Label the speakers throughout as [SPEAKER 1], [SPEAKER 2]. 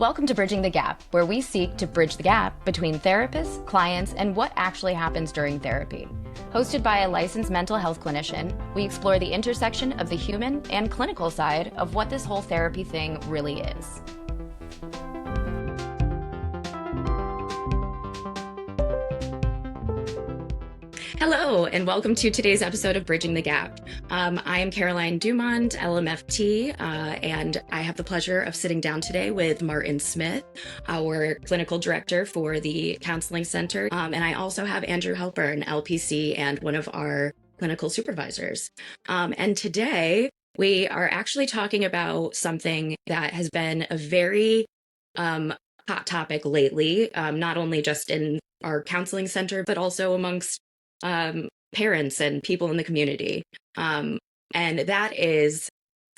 [SPEAKER 1] Welcome to Bridging the Gap, where we seek to bridge the gap between therapists, clients, and what actually happens during therapy. Hosted by a licensed mental health clinician, we explore the intersection of the human and clinical side of what this whole therapy thing really is. Hello, and welcome to today's episode of Bridging the Gap. I am Caroline Dumond, LMFT, and I have the pleasure of sitting down today with Martin Smith, our clinical director for the Counseling Center. And I also have Andrew Halpern, LPC, and one of our clinical supervisors. And today we are actually talking about something that has been a very hot topic lately, not only just in our counseling center, but also amongst parents and people in the community. And that is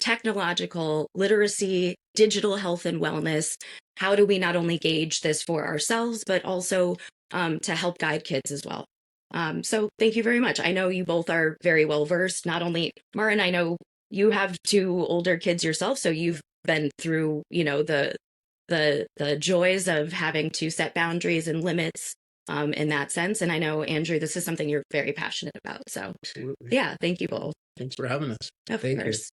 [SPEAKER 1] technological literacy, digital health and wellness. How do we not only gauge this for ourselves, but also to help guide kids as well? So thank you very much. I know you both are very well versed. Not only Martin, I know you have two older kids yourself, so you've been through, the joys of having to set boundaries and limits in that sense. And I know, Andrew, this is something you're very passionate about. So
[SPEAKER 2] Absolutely.
[SPEAKER 1] Yeah, thank you both.
[SPEAKER 2] Thanks for having us.
[SPEAKER 1] Of
[SPEAKER 2] Thank
[SPEAKER 1] course.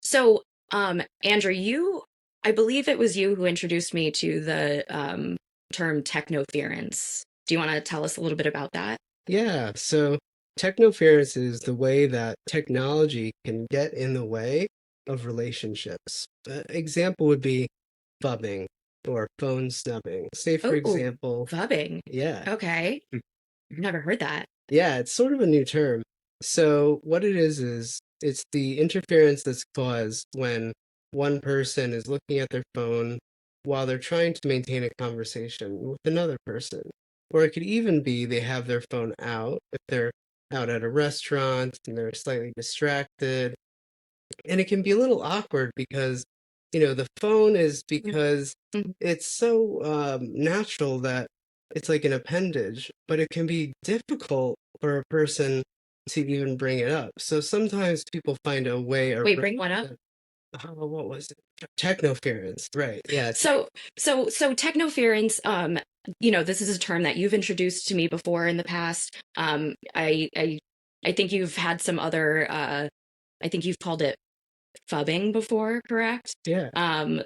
[SPEAKER 1] So, Andrew, I believe it was you who introduced me to the term technoference. Do you want to tell us a little bit about that?
[SPEAKER 3] Yeah, so technoference is the way that technology can get in the way of relationships. Example would be phubbing or phone snubbing. Say, for example,
[SPEAKER 1] phubbing.
[SPEAKER 3] Yeah.
[SPEAKER 1] Okay. I've never heard that.
[SPEAKER 3] Yeah, it's sort of a new term. So what it is it's the interference that's caused when one person is looking at their phone while they're trying to maintain a conversation with another person. Or it could even be they have their phone out if they're out at a restaurant and they're slightly distracted. And it can be a little awkward because, the phone is because it's so natural that it's like an appendage, but it can be difficult for a person to even bring it up. So sometimes people find a way around.
[SPEAKER 1] Wait, bring what up?
[SPEAKER 3] What was it? Technoference, right? Yeah.
[SPEAKER 1] So technoference, this is a term that you've introduced to me before in the past. I think you've had some other, I think you've called it phubbing before, correct?
[SPEAKER 3] Yeah.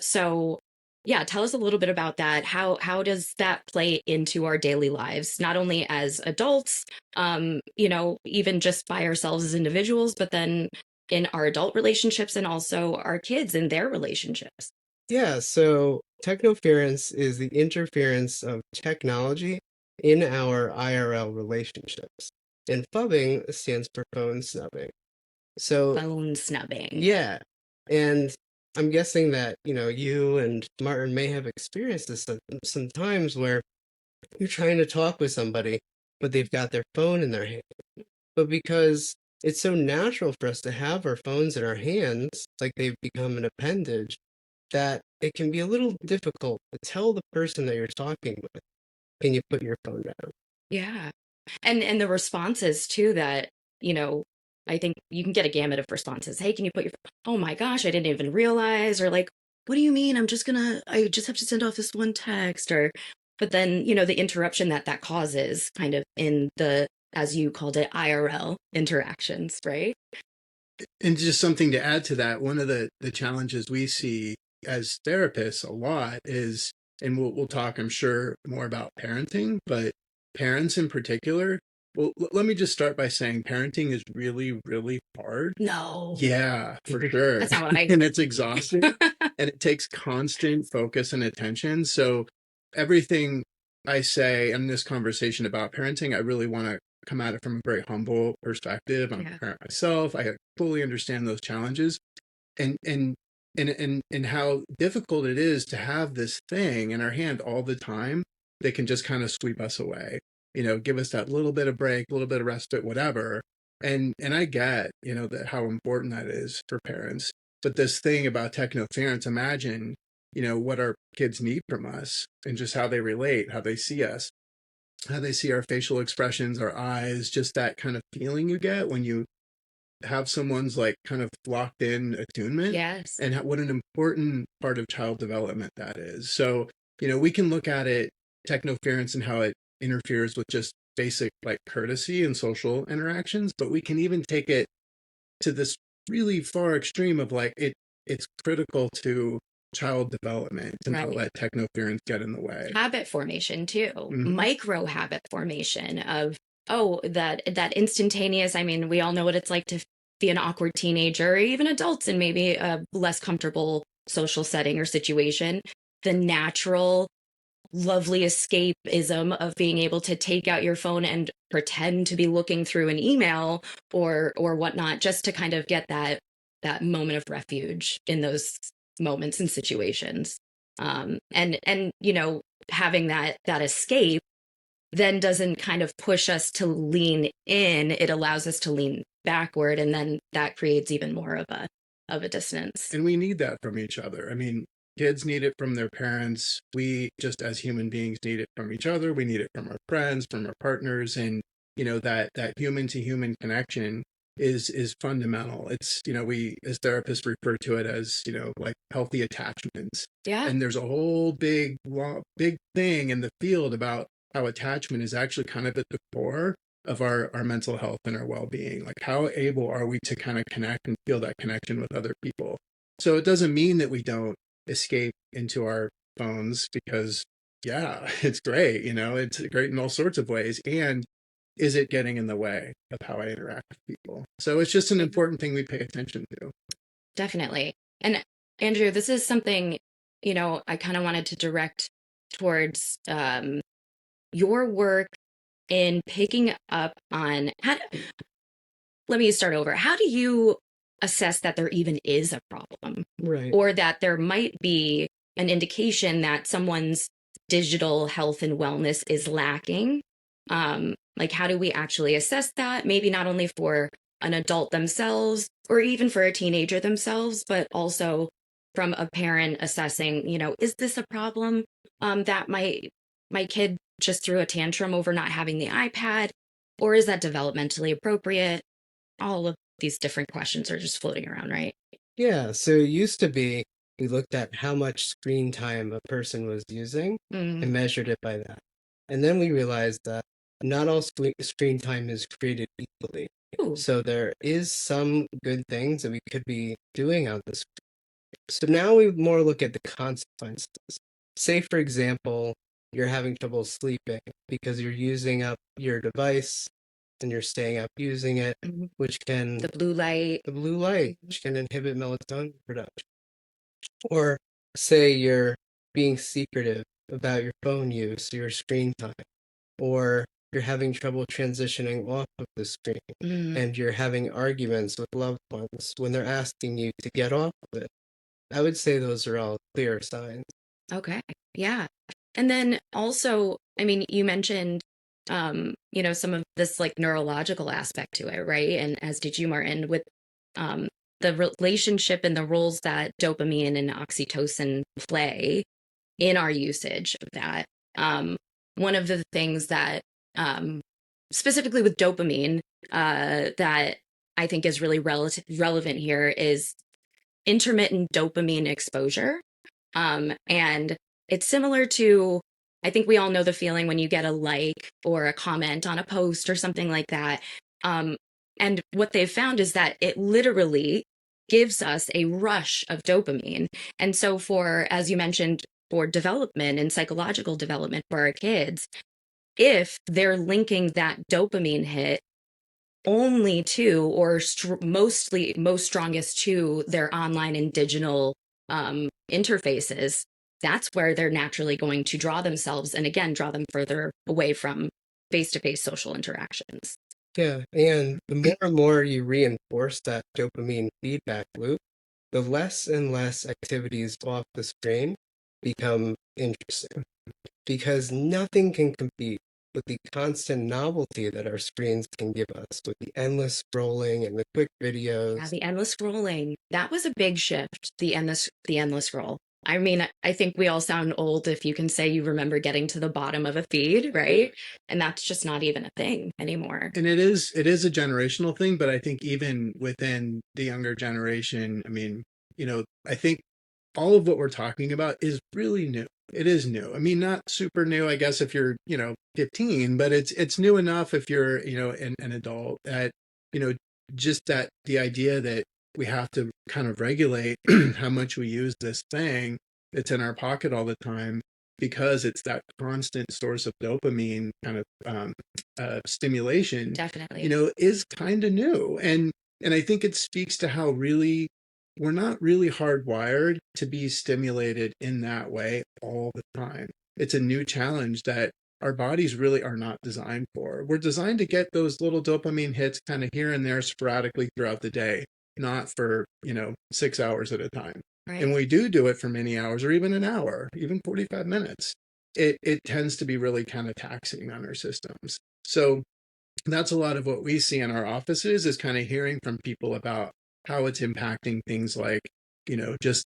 [SPEAKER 1] So yeah, tell us a little bit about that. How does that play into our daily lives, not only as adults, even just by ourselves as individuals, but then in our adult relationships and also our kids and their relationships?
[SPEAKER 3] Yeah, so technoference is the interference of technology in our IRL relationships. And phubbing stands for phone snubbing. So
[SPEAKER 1] phone snubbing.
[SPEAKER 3] Yeah. And I'm guessing that, you and Martin may have experienced this sometimes where you're trying to talk with somebody, but they've got their phone in their hand. But because it's so natural for us to have our phones in our hands, like they've become an appendage, that it can be a little difficult to tell the person that you're talking with, can you put your phone down?
[SPEAKER 1] Yeah. And the responses too that, I think you can get a gamut of responses. Hey, can you put your, oh my gosh, I didn't even realize, or like, what do you mean? I just have to send off this one text, but then, the interruption that causes kind of in the, as you called it, IRL interactions, right?
[SPEAKER 2] And just something to add to that, one of the challenges we see as therapists a lot is, and we'll talk, I'm sure, more about parenting, but parents in particular. Well, let me just start by saying parenting is really, really hard.
[SPEAKER 1] No.
[SPEAKER 2] Yeah, for sure.
[SPEAKER 1] That's not what
[SPEAKER 2] And it's exhausting and it takes constant focus and attention. So everything I say in this conversation about parenting, I really want to come at it from a very humble perspective. I'm a parent myself. I fully understand those challenges and how difficult it is to have this thing in our hand all the time that can just kind of sweep us away, give us that little bit of break, a little bit of respite, whatever. And I get, that how important that is for parents. But this thing about technoference, imagine, what our kids need from us and just how they relate, how they see us, how they see our facial expressions, our eyes, just that kind of feeling you get when you have someone's like kind of locked in attunement,
[SPEAKER 1] Yes.
[SPEAKER 2] and what an important part of child development that is. So, we can look at it, technoference, and how it interferes with just basic like courtesy and social interactions, but we can even take it to this really far extreme of like it's critical to child development to not
[SPEAKER 1] Right.
[SPEAKER 2] let technoference get in the way.
[SPEAKER 1] Habit formation too.
[SPEAKER 2] Mhm.
[SPEAKER 1] Micro habit formation of, oh, that instantaneous, I mean, we all know what it's like to be an awkward teenager or even adults in maybe a less comfortable social setting or situation. The natural lovely escapism of being able to take out your phone and pretend to be looking through an email or whatnot, just to kind of get that moment of refuge in those moments and situations. And having that escape then doesn't kind of push us to lean in. It allows us to lean backward, and then that creates even more of a dissonance.
[SPEAKER 2] And we need that from each other. I mean, kids need it from their parents. We just as human beings need it from each other. We need it from our friends, from our partners, and that human to human connection is fundamental. It's we as therapists refer to it as like healthy attachments.
[SPEAKER 1] Yeah.
[SPEAKER 2] And there's a whole big thing in the field about how attachment is actually kind of at the core of our mental health and our well-being. Like, how able are we to kind of connect and feel that connection with other people? So it doesn't mean that we don't escape into our phones, because yeah, it's great. It's great in all sorts of ways. And is it getting in the way of how I interact with people? So it's just an important thing we pay attention to.
[SPEAKER 1] Definitely. And Andrew, this is something, I kind of wanted to direct towards your work in picking up on let me start over. How do you assess that there even is a problem,
[SPEAKER 3] Right.
[SPEAKER 1] or that there might be an indication that someone's digital health and wellness is lacking? Like, how do we actually assess that? Maybe not only for an adult themselves or even for a teenager themselves, but also from a parent assessing, is this a problem that my kid just threw a tantrum over not having the iPad, or is that developmentally appropriate? All of these different questions are just floating around, right?
[SPEAKER 3] Yeah, so it used to be we looked at how much screen time a person was using and measured it by that. And then we realized that not all screen time is created equally.
[SPEAKER 1] Ooh.
[SPEAKER 3] So there is some good things that we could be doing on this. So now we more look at the consequences. Say, for example, you're having trouble sleeping because you're using up your device and you're staying up using it,
[SPEAKER 1] Mhm.
[SPEAKER 3] which can
[SPEAKER 1] The blue light.
[SPEAKER 3] which can inhibit melatonin production. Or say you're being secretive about your phone use, your screen time, or you're having trouble transitioning off of the screen and you're having arguments with loved ones when they're asking you to get off of it. I would say those are all clear signs.
[SPEAKER 1] Okay. Yeah. And then also, I mean, you mentioned, some of this like neurological aspect to it, right? And as did you, Martin, with the relationship and the roles that dopamine and oxytocin play in our usage of that. One of the things that, specifically with dopamine, that I think is really relevant here is intermittent dopamine exposure. And it's similar to, I think we all know the feeling when you get a like or a comment on a post or something like that. And what they've found is that it literally gives us a rush of dopamine. And so as you mentioned, for development and psychological development for our kids, if they're linking that dopamine hit only to, or most strongest to, their online and digital interfaces, that's where they're naturally going to draw themselves, and again, draw them further away from face-to-face social interactions.
[SPEAKER 3] Yeah, and the more and more you reinforce that dopamine feedback loop, the less and less activities off the screen become interesting, because nothing can compete with the constant novelty that our screens can give us, with the endless scrolling and the quick videos.
[SPEAKER 1] Yeah, the endless scrolling. That was a big shift, the endless scroll. I mean, I think we all sound old if you can say you remember getting to the bottom of a feed, right? And that's just not even a thing anymore.
[SPEAKER 2] And it is a generational thing, but I think even within the younger generation, I mean, I think all of what we're talking about is really new. It is new. I mean, not super new, I guess, if you're, 15, but it's new enough if you're, an adult that, you know, just that the idea that we have to kind of regulate how much we use this thing that's in our pocket all the time because it's that constant source of dopamine kind of stimulation,
[SPEAKER 1] Definitely.
[SPEAKER 2] is kind of new. And I think it speaks to how really we're not really hardwired to be stimulated in that way all the time. It's a new challenge that our bodies really are not designed for. We're designed to get those little dopamine hits kind of here and there sporadically throughout the day, not for, 6 hours at a time.
[SPEAKER 1] Right.
[SPEAKER 2] And we do it for many hours or even an hour, even 45 minutes. It tends to be really kind of taxing on our systems. So that's a lot of what we see in our offices is kind of hearing from people about how it's impacting things like, just,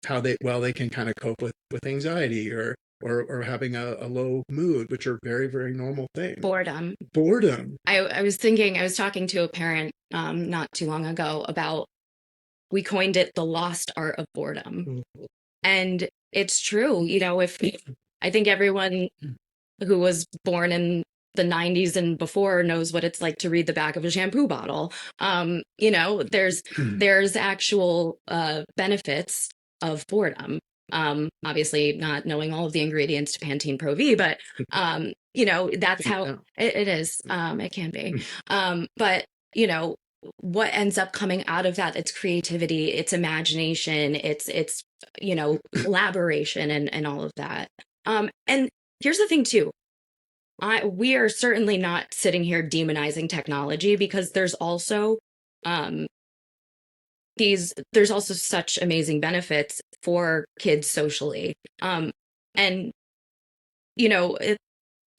[SPEAKER 2] how they can kind of cope with anxiety or having a low mood, which are very, very normal things.
[SPEAKER 1] Boredom. I was talking to a parent not too long ago about, we coined it the lost art of boredom.
[SPEAKER 2] Mm-hmm.
[SPEAKER 1] And it's true, if I think everyone who was born in the 90s and before knows what it's like to read the back of a shampoo bottle. There's actual benefits of boredom. Obviously not knowing all of the ingredients to Pantene Pro V, but that's how it is. It can be. But what ends up coming out of that, it's creativity, it's imagination, it's collaboration and all of that. And here's the thing too. We are certainly not sitting here demonizing technology, because there's also such amazing benefits for kids socially. And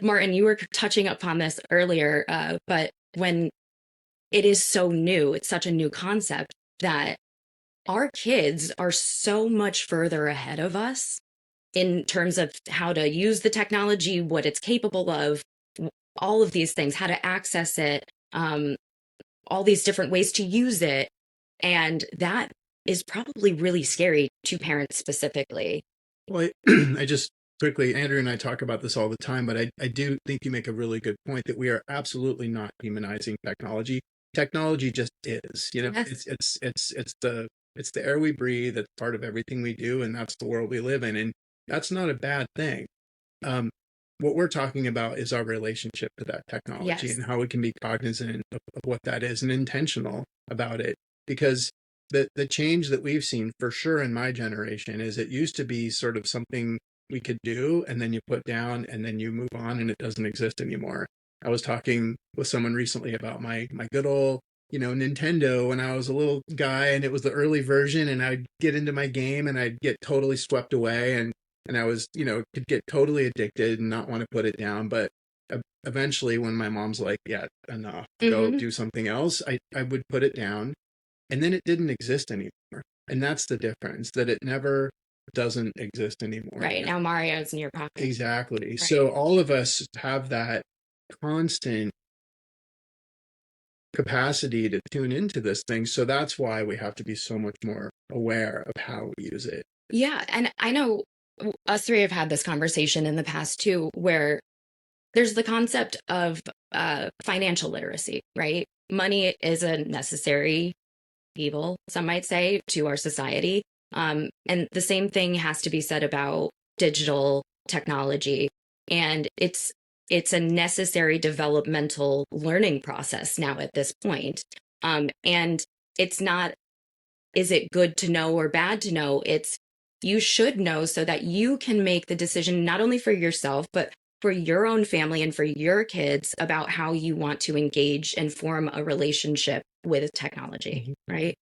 [SPEAKER 1] Martin, you were touching upon this earlier, but when it is so new, it's such a new concept that our kids are so much further ahead of us in terms of how to use the technology, what it's capable of, all of these things, how to access it, all these different ways to use it. And that is probably really scary to parents specifically.
[SPEAKER 2] Well, I just quickly, Andrew and I talk about this all the time, but I do think you make a really good point that we are absolutely not demonizing technology. Technology just is,
[SPEAKER 1] Yes.
[SPEAKER 2] it's the air we breathe. It's part of everything we do, and that's the world we live in. And that's not a bad thing. What we're talking about is our relationship to that technology.
[SPEAKER 1] Yes.
[SPEAKER 2] And how we can be cognizant of what that is and intentional about it. Because the change that we've seen for sure in my generation is it used to be sort of something we could do and then you put down and then you move on and it doesn't exist anymore. I was talking with someone recently about my good old, Nintendo when I was a little guy, and it was the early version, and I'd get into my game and I'd get totally swept away, and I was, could get totally addicted and not want to put it down. But eventually when my mom's like, yeah, enough, go do something else, I would put it down, and then it didn't exist anymore. And that's the difference, that it never doesn't exist anymore.
[SPEAKER 1] Right. Now Mario's in your pocket.
[SPEAKER 2] Exactly.
[SPEAKER 1] Right.
[SPEAKER 2] So all of us have that constant capacity to tune into this thing. So that's why we have to be so much more aware of how we use it.
[SPEAKER 1] Yeah. And I know us three have had this conversation in the past too, where there's the concept of financial literacy, right? Money is a necessary evil, some might say, to our society. And the same thing has to be said about digital technology. And it's a necessary developmental learning process now at this point. And it's not, is it good to know or bad to know? It's, you should know so that you can make the decision, not only for yourself, but for your own family and for your kids, about how you want to engage and form a relationship with technology, right?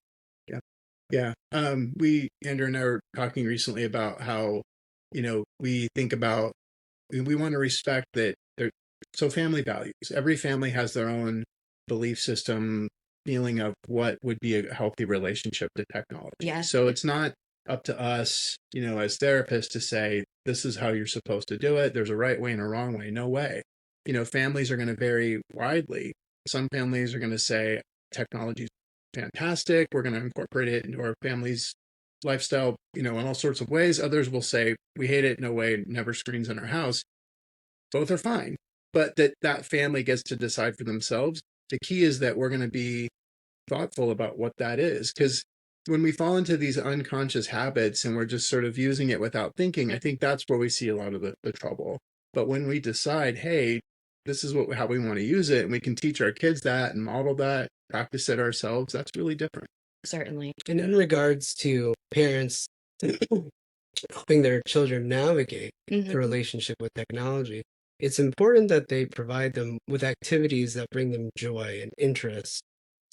[SPEAKER 2] Yeah. Andrew and I were talking recently about how, we think about, we want to respect that so family values, every family has their own belief system, feeling of what would be a healthy relationship to technology.
[SPEAKER 1] Yes.
[SPEAKER 2] So it's not up to us, as therapists to say, this is how you're supposed to do it. There's a right way and a wrong way. No way. Families are going to vary widely. Some families are going to say technology is fantastic. We're going to incorporate it into our family's lifestyle, in all sorts of ways. Others will say, we hate it. No way, never screens in our house. Both are fine. But that family gets to decide for themselves. The key is that we're going to be thoughtful about what that is. Because when we fall into these unconscious habits and we're just sort of using it without thinking, I think that's where we see a lot of the trouble. But when we decide, hey, this is how we want to use it, and we can teach our kids that and model that, practice it ourselves, that's really different.
[SPEAKER 1] Certainly.
[SPEAKER 3] And in regards to parents helping their children navigate the relationship with technology, it's important that they provide them with activities that bring them joy and interest,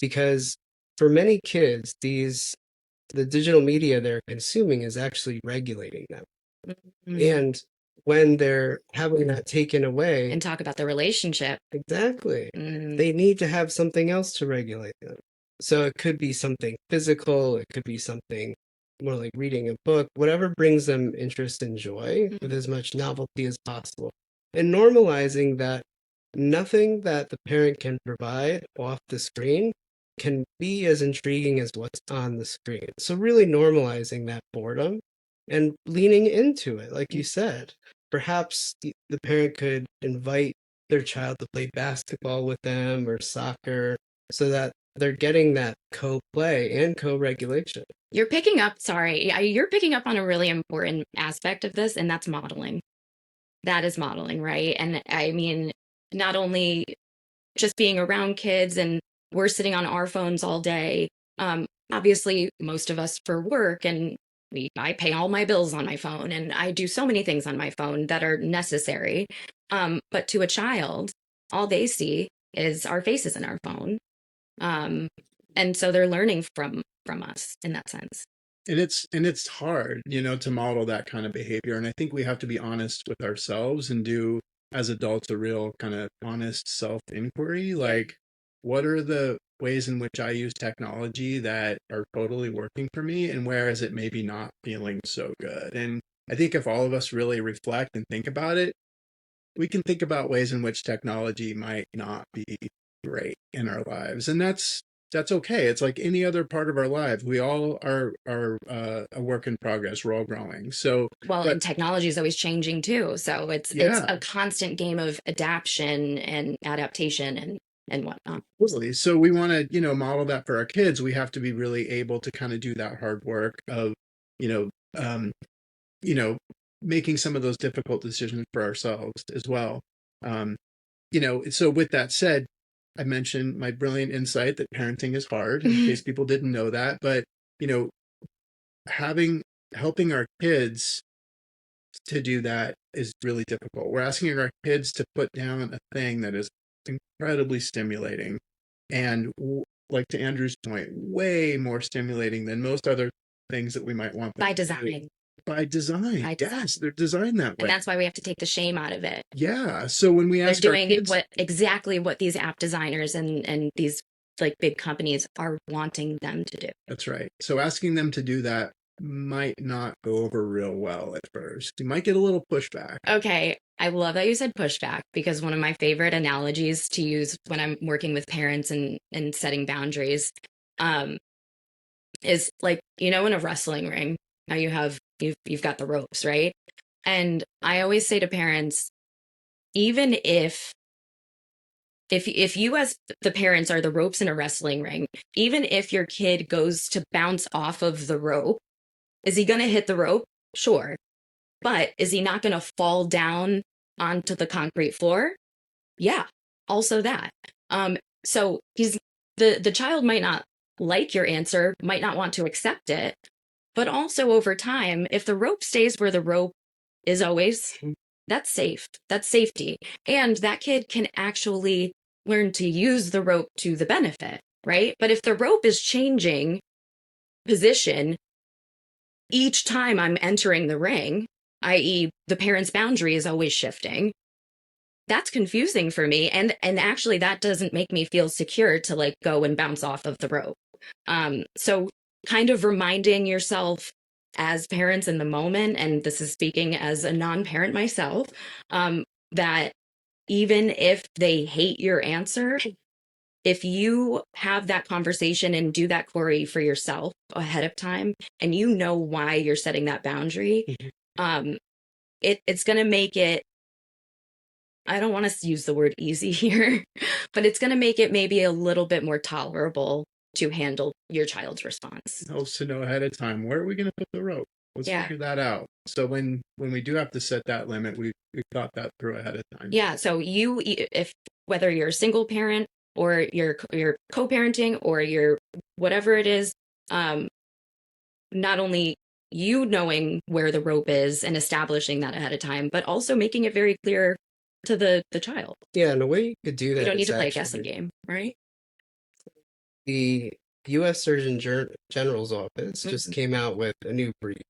[SPEAKER 3] because for many kids, the digital media they're consuming is actually regulating them. And when they're having that taken away,
[SPEAKER 1] and talk about the relationship,
[SPEAKER 3] exactly, they need to have something else to regulate them. So it could be something physical, it could be something more like reading a book, whatever brings them interest and joy with as much novelty as possible. And normalizing that nothing that the parent can provide off the screen can be as intriguing as what's on the screen. So really normalizing that boredom and leaning into it, like you said. Perhaps the parent could invite their child to play basketball with them or soccer, so that they're getting that co-play and co-regulation.
[SPEAKER 1] You're picking up on a really important aspect of this, and that's modeling. That is modeling, right? And I mean, not only just being around kids and we're sitting on our phones all day. Obviously, most of us for work, and I pay all my bills on my phone, and I do so many things on my phone that are necessary. But to a child, all they see is our faces in our phone. And so they're learning from us in that sense.
[SPEAKER 2] And it's hard, to model that kind of behavior. And I think we have to be honest with ourselves and do, as adults, a real kind of honest self-inquiry. Like, what are the ways in which I use technology that are totally working for me, and where is it maybe not feeling so good? And I think if all of us really reflect and think about it, we can think about ways in which technology might not be great in our lives. And that's okay. It's like any other part of our life. We all are a work in progress. We're all growing. So,
[SPEAKER 1] and technology is always changing too. So it's a constant game of adaptation and adaptation and whatnot.
[SPEAKER 2] Absolutely. So we want to, model that for our kids. We have to be really able to kind of do that hard work of, making some of those difficult decisions for ourselves as well. So with that said, I mentioned my brilliant insight that parenting is hard, in case people didn't know that. But, helping our kids to do that is really difficult. We're asking our kids to put down a thing that is incredibly stimulating and, like to Andrew's point, way more stimulating than most other things that we might want them
[SPEAKER 1] by
[SPEAKER 2] to
[SPEAKER 1] design.
[SPEAKER 2] do. By design. Yes, they're designed that way.
[SPEAKER 1] And that's why we have to take the shame out of it.
[SPEAKER 2] Yeah. So when we ask
[SPEAKER 1] they're
[SPEAKER 2] our
[SPEAKER 1] doing
[SPEAKER 2] kids,
[SPEAKER 1] exactly what these app designers and these like big companies are wanting them to do.
[SPEAKER 2] That's right. So asking them to do that might not go over real well at first. You might get a little pushback.
[SPEAKER 1] Okay. I love that you said pushback, because one of my favorite analogies to use when I'm working with parents and setting boundaries is like, in a wrestling ring, now you've got the ropes, right? And I always say to parents, even if you as the parents are the ropes in a wrestling ring, even if your kid goes to bounce off of the rope, is he going to hit the rope? Sure. But is he not going to fall down onto the concrete floor? Yeah, also that. So the child might not like your answer, might not want to accept it, but also over time, if the rope stays where the rope is always, that's safe. That's safety. And that kid can actually learn to use the rope to the benefit, right? But if the rope is changing position each time I'm entering the ring, i.e. the parent's boundary is always shifting, that's confusing for me. And actually that doesn't make me feel secure to like go and bounce off of the rope. So kind of reminding yourself as parents in the moment, and this is speaking as a non-parent myself, that even if they hate your answer, if you have that conversation and do that query for yourself ahead of time, and you know why you're setting that boundary, it's going to make it, I don't want to use the word easy here, but it's going to make it maybe a little bit more tolerable to handle your child's response.
[SPEAKER 2] It helps to know ahead of time, where are we going to put the rope? Let's figure that out. So when we do have to set that limit, we've thought that through ahead of time.
[SPEAKER 1] Yeah. So if whether you're a single parent or you're co-parenting or you're whatever it is, not only you knowing where the rope is and establishing that ahead of time, but also making it very clear to the child.
[SPEAKER 3] Yeah, and a way you could do that,
[SPEAKER 1] you don't need to play a guessing game, right?
[SPEAKER 3] The U.S. Surgeon General's office just came out with a new brief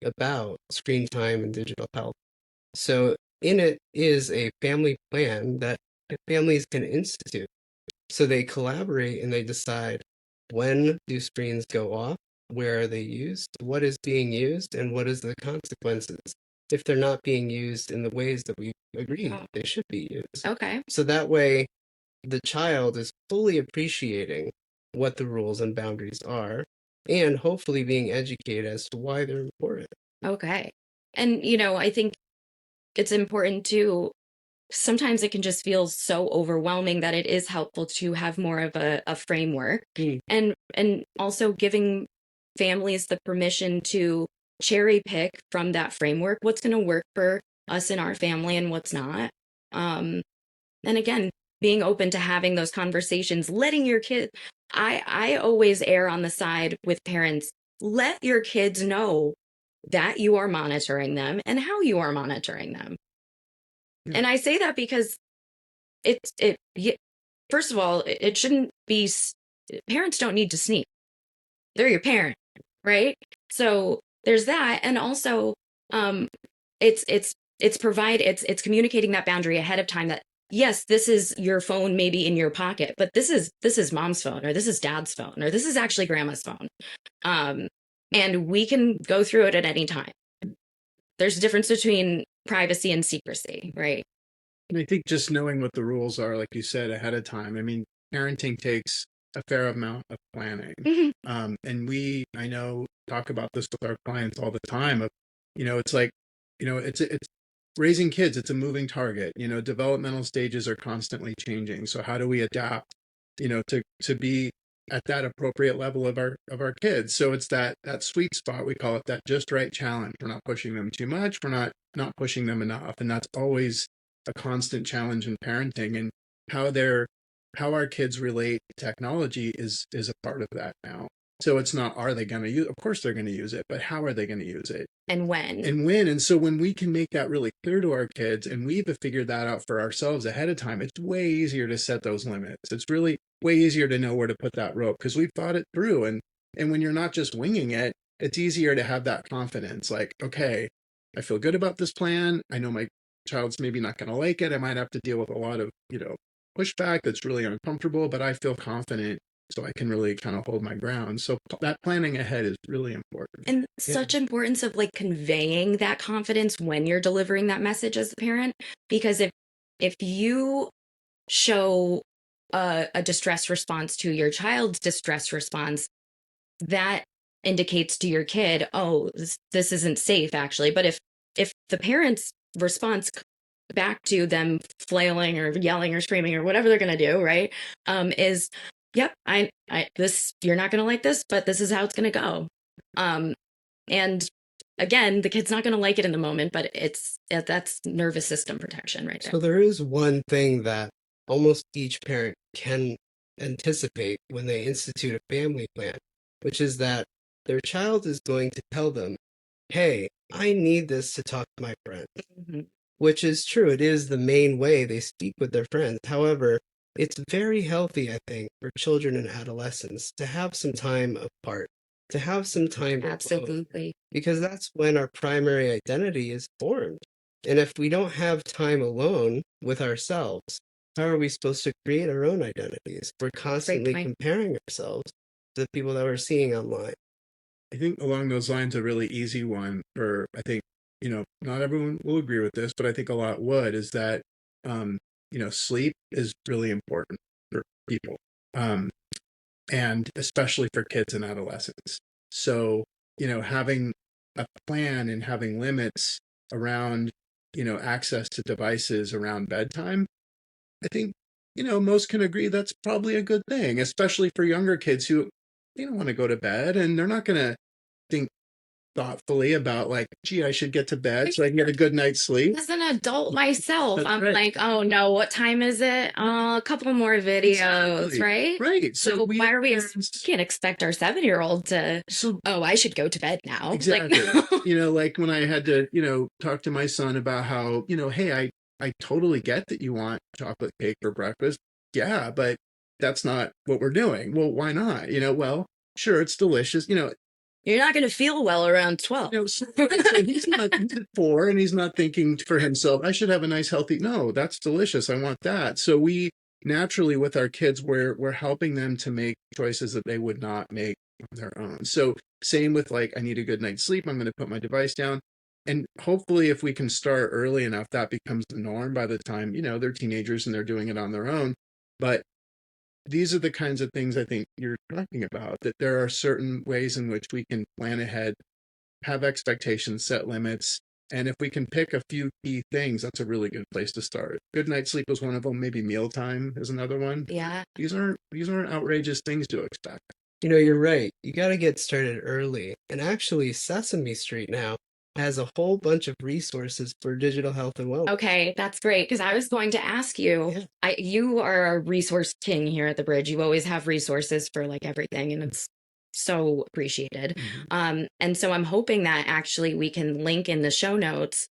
[SPEAKER 3] about screen time and digital health. So in it is a family plan that families can institute. So they collaborate and they decide, when do screens go off, where are they used, what is being used, and what is the consequences if they're not being used in the ways that we agree they should be used.
[SPEAKER 1] Okay.
[SPEAKER 3] So that way the child is fully appreciating what the rules and boundaries are, and hopefully being educated as to why they're important.
[SPEAKER 1] Okay. And, I think it's important to, sometimes it can just feel so overwhelming that it is helpful to have more of a framework, and also giving families the permission to cherry pick from that framework what's going to work for us and our family and what's not. And again, being open to having those conversations, letting your kid, I always err on the side with parents, let your kids know that you are monitoring them and how you are monitoring them. And I say that because first of all, it shouldn't be, parents don't need to sneak. They're your parent, right? So there's that. And also, it's communicating that boundary ahead of time that, yes, this is your phone maybe in your pocket, but this is mom's phone, or this is dad's phone, or this is actually grandma's phone. And we can go through it at any time. There's a difference between privacy and secrecy, right?
[SPEAKER 2] And I think just knowing what the rules are, like you said, ahead of time. I mean, parenting takes a fair amount of planning. And I know, talk about this with our clients all the time of, it's like, it's raising kids. It's a moving target. Developmental stages are constantly changing. So how do we adapt, to be at that appropriate level of our kids? So it's that sweet spot. We call it that just right challenge. We're not pushing them too much. We're not pushing them enough. And that's always a constant challenge in parenting, and how our kids relate to technology is a part of that now. So it's not, are they going to use, of course they're going to use it, but how are they going to use it?
[SPEAKER 1] And when?
[SPEAKER 2] And so when we can make that really clear to our kids, and we've figured that out for ourselves ahead of time, it's way easier to set those limits. It's really way easier to know where to put that rope because we've thought it through. And when you're not just winging it, it's easier to have that confidence. Like, okay, I feel good about this plan. I know my child's maybe not going to like it. I might have to deal with a lot of, pushback that's really uncomfortable, but I feel confident, so I can really kind of hold my ground. So that planning ahead is really important.
[SPEAKER 1] And such importance of conveying that confidence when you're delivering that message as a parent, because if you show a distress response to your child's distress response, that indicates to your kid, oh, this isn't safe actually. But if the parent's response back to them flailing or yelling or screaming or whatever they're going to do, right, is, yep, I this, you're not going to like this, but this is how it's going to go. And again, the kid's not going to like it in the moment, but that's nervous system protection right there.
[SPEAKER 3] So there is one thing that almost each parent can anticipate when they institute a family plan, which is that their child is going to tell them, hey, I need this to talk to my friend. Which is true. It is the main way they speak with their friends. However, it's very healthy, I think, for children and adolescents to have some time apart, to have some time
[SPEAKER 1] Absolutely
[SPEAKER 3] alone, because that's when our primary identity is formed. And if we don't have time alone with ourselves, how are we supposed to create our own identities? We're constantly comparing ourselves to the people that we're seeing online.
[SPEAKER 2] I think along those lines, a really easy one for, I think, not everyone will agree with this, but I think a lot would, is that, um, sleep is really important for people. Um, and especially for kids and adolescents. So, having a plan and having limits around, access to devices around bedtime, I think, most can agree that's probably a good thing, especially for younger kids who they don't want to go to bed and they're not going to think thoughtfully about like, gee, I should get to bed so I can get a good night's sleep.
[SPEAKER 1] As an adult myself,
[SPEAKER 2] That's
[SPEAKER 1] I'm
[SPEAKER 2] right.
[SPEAKER 1] like, oh no, what time is it? A couple more videos,
[SPEAKER 2] Exactly.
[SPEAKER 1] right?
[SPEAKER 2] Right.
[SPEAKER 1] So why are we can't expect our 7-year-old to, oh, I should go to bed now.
[SPEAKER 2] Exactly.
[SPEAKER 1] Like, no.
[SPEAKER 2] Like when I had to, talk to my son about how, hey, I totally get that you want chocolate cake for breakfast. Yeah, but that's not what we're doing. Well, why not? Well, sure, it's delicious.
[SPEAKER 1] You're not going to feel well around 12.
[SPEAKER 2] So he's not he's at 4 and he's not thinking for himself, I should have a nice healthy. No, that's delicious. I want that. So we naturally with our kids, we're helping them to make choices that they would not make on their own. So same with like, I need a good night's sleep. I'm going to put my device down. And hopefully if we can start early enough, that becomes the norm by the time, they're teenagers and they're doing it on their own. But these are the kinds of things I think you're talking about, that there are certain ways in which we can plan ahead, have expectations, set limits. And if we can pick a few key things, that's a really good place to start. Good night's sleep is one of them. Maybe mealtime is another one.
[SPEAKER 1] Yeah.
[SPEAKER 2] These aren't outrageous things to expect.
[SPEAKER 3] You're right. You got to get started early. And actually, Sesame Street now has a whole bunch of resources for digital health and wellness.
[SPEAKER 1] Okay, that's great. Because I was going to ask you,
[SPEAKER 3] Yeah.
[SPEAKER 1] you are a resource king here at the Bridge. You always have resources for like everything, and it's so appreciated. And so I'm hoping that actually we can link in the show notes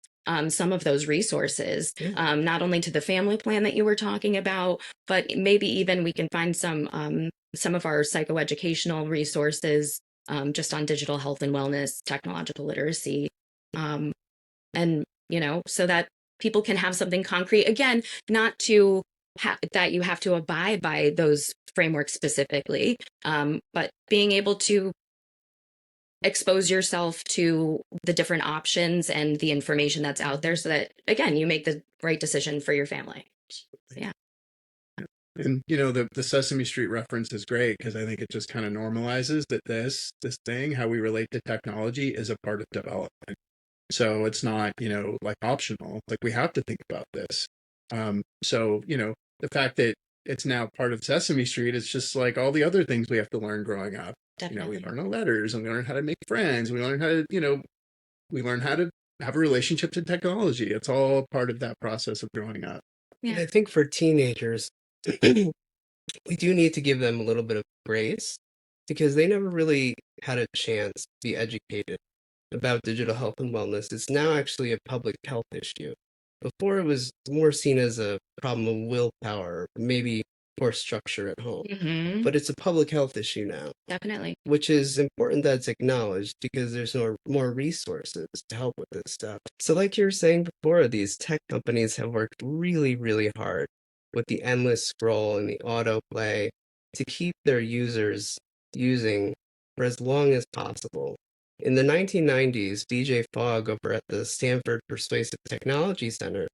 [SPEAKER 1] some of those resources, not only to the family plan that you were talking about, but maybe even we can find some of our psychoeducational resources just on digital health and wellness, technological literacy, and so that people can have something concrete. Again, not to that you have to abide by those frameworks specifically, but being able to expose yourself to the different options and the information that's out there so that, again, you make the right decision for your family. Yeah.
[SPEAKER 2] And the Sesame Street reference is great because I think it just kind of normalizes that this thing, how we relate to technology, is a part of development. So it's not, like optional, like we have to think about this. So, the fact that it's now part of Sesame Street, it's just like all the other things we have to learn growing up.
[SPEAKER 1] Definitely.
[SPEAKER 2] We learn our letters and we learn how to make friends. We learn how to, we learn how to have a relationship to technology. It's all part of that process of growing up.
[SPEAKER 1] Yeah.
[SPEAKER 3] And I think for teenagers, we do need to give them a little bit of grace because they never really had a chance to be educated about digital health and wellness. It's now actually a public health issue. Before it was more seen as a problem of willpower, maybe poor structure at home. But it's a public health issue now.
[SPEAKER 1] Definitely.
[SPEAKER 3] Which is important that it's acknowledged because there's more resources to help with this stuff. So like you were saying before, these tech companies have worked really, really hard with the endless scroll and the autoplay to keep their users using for as long as possible. In the 1990s, DJ Fogg over at the Stanford Persuasive Technology Center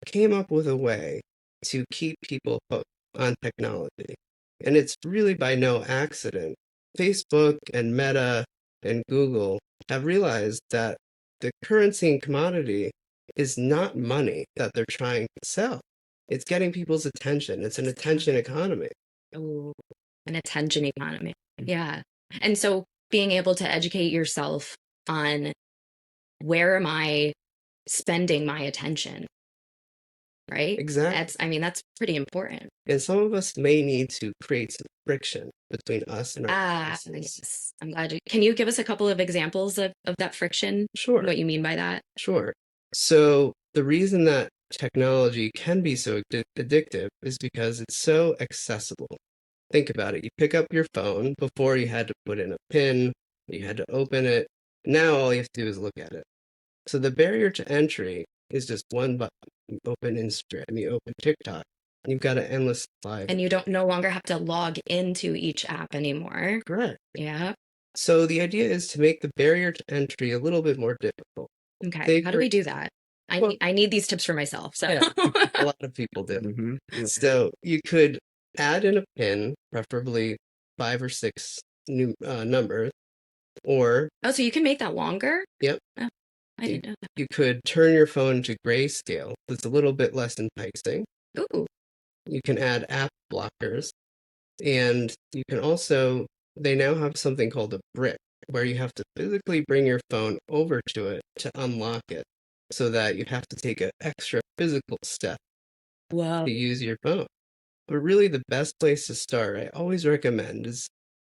[SPEAKER 3] came up with a way to keep people hooked on technology. And it's really by no accident. Facebook and Meta and Google have realized that the currency and commodity is not money that they're trying to sell. It's getting people's attention. It's an attention economy.
[SPEAKER 1] Oh, an attention economy. Yeah. And so being able to educate yourself on where am I spending my attention, right?
[SPEAKER 3] Exactly.
[SPEAKER 1] That's pretty important.
[SPEAKER 3] And some of us may need to create some friction between us and our devices.
[SPEAKER 1] Yes. I'm glad can you give us a couple of examples of that friction?
[SPEAKER 3] Sure.
[SPEAKER 1] What you mean by that?
[SPEAKER 3] Sure. So the reason that technology can be so addictive is because it's so accessible. Think about it. You pick up your phone. Before you had to put in a PIN, you had to open it. Now all you have to do is look at it. So the barrier to entry is just one button. You open Instagram, you open TikTok, and you've got an endless supply.
[SPEAKER 1] And you don't no longer have to log into each app anymore.
[SPEAKER 3] Correct.
[SPEAKER 1] Yeah.
[SPEAKER 3] So the idea is to make the barrier to entry a little bit more difficult.
[SPEAKER 1] Okay. How do we do that? I need these tips for myself. So
[SPEAKER 3] Yeah, a lot of people do.
[SPEAKER 2] Mm-hmm. Yeah.
[SPEAKER 3] So you could add in a pin, preferably 5 or 6 new numbers, or
[SPEAKER 1] oh, so you can make that longer?
[SPEAKER 3] yep,
[SPEAKER 1] Oh, I didn't know
[SPEAKER 3] you could turn your phone to grayscale. That's a little bit less enticing.
[SPEAKER 1] that. Ooh.
[SPEAKER 3] You can add app blockers, and you can also, they now have something called a brick, where you have to physically bring your phone over to it to unlock it, so that you have to take an extra physical step
[SPEAKER 1] Whoa.
[SPEAKER 3] to use your phone. But really, the best place to start, I always recommend, is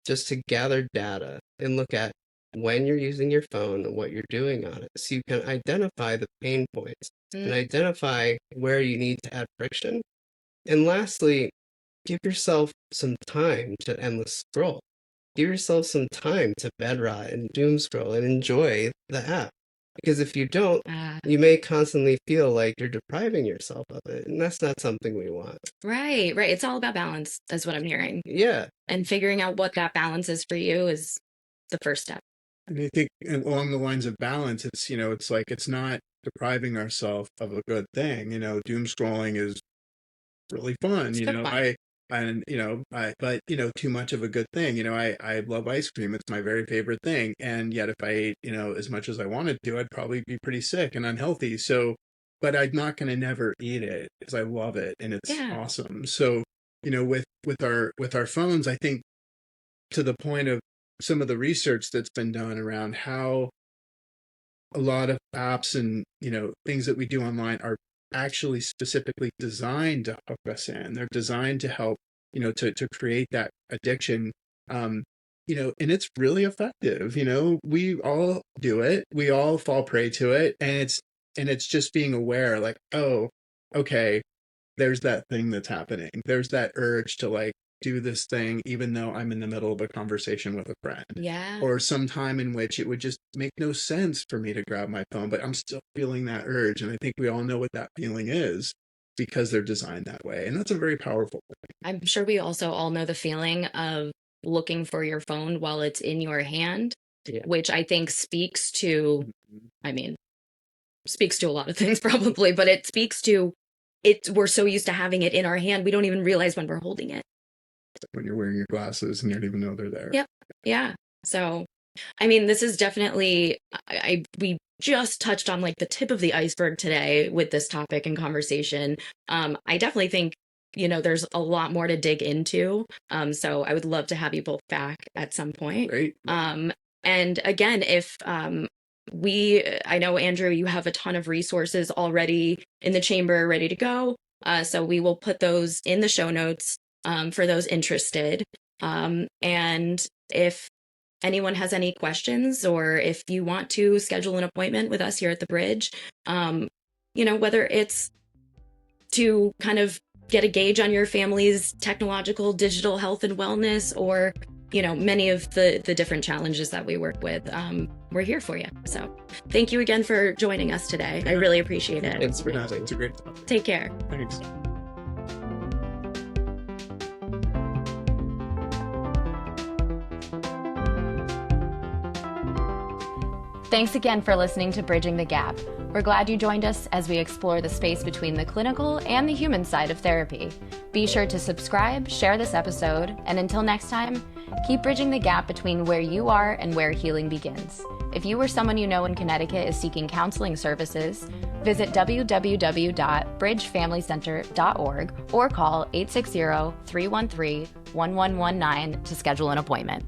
[SPEAKER 3] just to gather data and look at when you're using your phone and what you're doing on it, so you can identify the pain points and identify where you need to add friction. And lastly, give yourself some time to endless scroll. Give yourself some time to bed rot and doom scroll and enjoy the app. Because if you don't, you may constantly feel like you're depriving yourself of it, and that's not something we want.
[SPEAKER 1] Right. It's all about balance, is what I'm hearing.
[SPEAKER 3] Yeah.
[SPEAKER 1] And figuring out what that balance is for you is the first step.
[SPEAKER 2] And I think along the lines of balance, it's, it's like, it's not depriving ourselves of a good thing. Doom scrolling is really fun.
[SPEAKER 1] It's good fun.
[SPEAKER 2] But too much of a good thing. I love ice cream. It's my very favorite thing. And yet if I ate, as much as I wanted to, I'd probably be pretty sick and unhealthy. So, but I'm not going to never eat it because I love it and it's awesome. So, with our phones, I think, to the point of some of the research that's been done around how a lot of apps and, things that we do online are actually specifically designed to hook us in. They're designed to help, to create that addiction. And it's really effective. We all do it. We all fall prey to it. And it's just being aware, like, oh, okay, there's that thing that's happening. There's that urge to like do this thing, even though I'm in the middle of a conversation with a friend.
[SPEAKER 1] Yeah.
[SPEAKER 2] Or some time in which it would just make no sense for me to grab my phone, but I'm still feeling that urge. And I think we all know what that feeling is because they're designed that way. And that's a very powerful thing.
[SPEAKER 1] I'm sure we also all know the feeling of looking for your phone while it's in your hand, which I think speaks to, speaks to a lot of things probably, but it speaks to it. We're so used to having it in our hand, we don't even realize when we're holding it.
[SPEAKER 2] When you're wearing your glasses and you don't even know they're there.
[SPEAKER 1] Yep. Yeah. So, this is definitely, we just touched on like the tip of the iceberg today with this topic and conversation. I definitely think, there's a lot more to dig into. So I would love to have you both back at some point.
[SPEAKER 2] Great.
[SPEAKER 1] And again, if, I know, Andrew, you have a ton of resources already in the chamber ready to go. So we will put those in the show notes for those interested. And if anyone has any questions, or if you want to schedule an appointment with us here at the Bridge, whether it's to kind of get a gauge on your family's technological, digital health and wellness, or, many of the different challenges that we work with, we're here for you. So thank you again for joining us today. I really appreciate it.
[SPEAKER 2] Thanks for having. It's a great topic.
[SPEAKER 1] Take care.
[SPEAKER 2] Thanks.
[SPEAKER 1] Thanks again for listening to Bridging the Gap. We're glad you joined us as we explore the space between the clinical and the human side of therapy. Be sure to subscribe, share this episode, and until next time, keep bridging the gap between where you are and where healing begins. If you or someone you know in Connecticut is seeking counseling services, visit www.bridgefamilycenter.org or call 860-313-1119 to schedule an appointment.